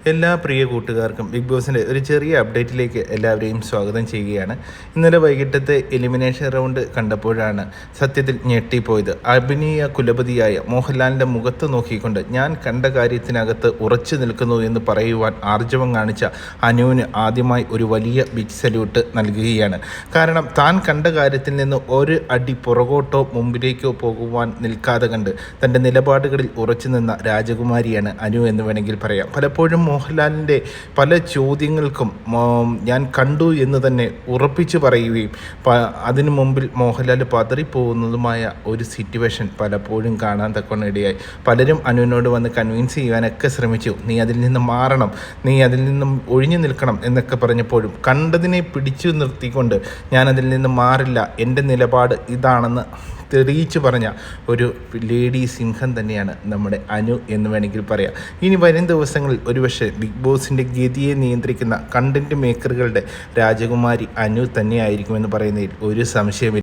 എല്ലാ പ്രിയ കൂട്ടുകാർക്കും ബിഗ് ബോസിൻ്റെ ഒരു ചെറിയ അപ്ഡേറ്റിലേക്ക് എല്ലാവരെയും സ്വാഗതം ചെയ്യുകയാണ്. ഇന്നലെ വൈകിട്ടത്തെ എലിമിനേഷൻ റൗണ്ട് കണ്ടപ്പോഴാണ് സത്യത്തിൽ ഞെട്ടിപ്പോയത്. അഭിനയ കുലപതിയായ മോഹൻലാലിൻ്റെ മുഖത്ത് നോക്കിക്കൊണ്ട് ഞാൻ കണ്ട കാര്യത്തിനകത്ത് ഉറച്ചു നിൽക്കുന്നു എന്ന് പറയുവാൻ ആർജവം കാണിച്ച അനുവിന് ആദ്യമായി ഒരു വലിയ ബിഗ് സല്യൂട്ട് നൽകുകയാണ്. കാരണം താൻ കണ്ട കാര്യത്തിൽ നിന്ന് ഒരു അടി പുറകോട്ടോ മുമ്പിലേക്കോ പോകുവാൻ നിൽക്കാതെ കണ്ട് തൻ്റെ നിലപാടുകളിൽ ഉറച്ചു നിന്ന രാജകുമാരിയാണ് അനു എന്ന് വേണമെങ്കിൽ പറയാം. പലപ്പോഴും മോഹൻലാലിൻ്റെ പല ചോദ്യങ്ങൾക്കും ഞാൻ കണ്ടു എന്ന് തന്നെ ഉറപ്പിച്ചു പറയുകയും അതിനു മുമ്പിൽ മോഹൻലാൽ പതറിപ്പോകുന്നതുമായ ഒരു സിറ്റുവേഷൻ പലപ്പോഴും കാണാൻ തക്കവണ്ണം ഇടയായി. പലരും അനുവിനോട് വന്ന് കൺവിൻസ് ചെയ്യാനൊക്കെ ശ്രമിച്ചു. നീ അതിൽ നിന്ന് മാറണം, നീ അതിൽ നിന്നും ഒഴിഞ്ഞു നിൽക്കണം എന്നൊക്കെ പറഞ്ഞപ്പോഴും കണ്ടതിനെ പിടിച്ചു നിർത്തിക്കൊണ്ട് ഞാൻ അതിൽ നിന്ന് മാറില്ല, എൻ്റെ നിലപാട് ഇതാണെന്ന് തെളിയിച്ചു പറഞ്ഞ ഒരു ലേഡി സിംഹം തന്നെയാണ് നമ്മുടെ അനു എന്ന് വേണമെങ്കിൽ പറയാം. ഇനി വരും ദിവസങ്ങളിൽ ഒരുപക്ഷെ ബിഗ് ബോസിൻ്റെ ഗതിയെ നിയന്ത്രിക്കുന്ന കണ്ടൻറ് മേക്കറുകളുടെ രാജകുമാരി അനു തന്നെയായിരിക്കുമെന്ന് പറയുന്നതിൽ ഒരു സംശയമില്ല.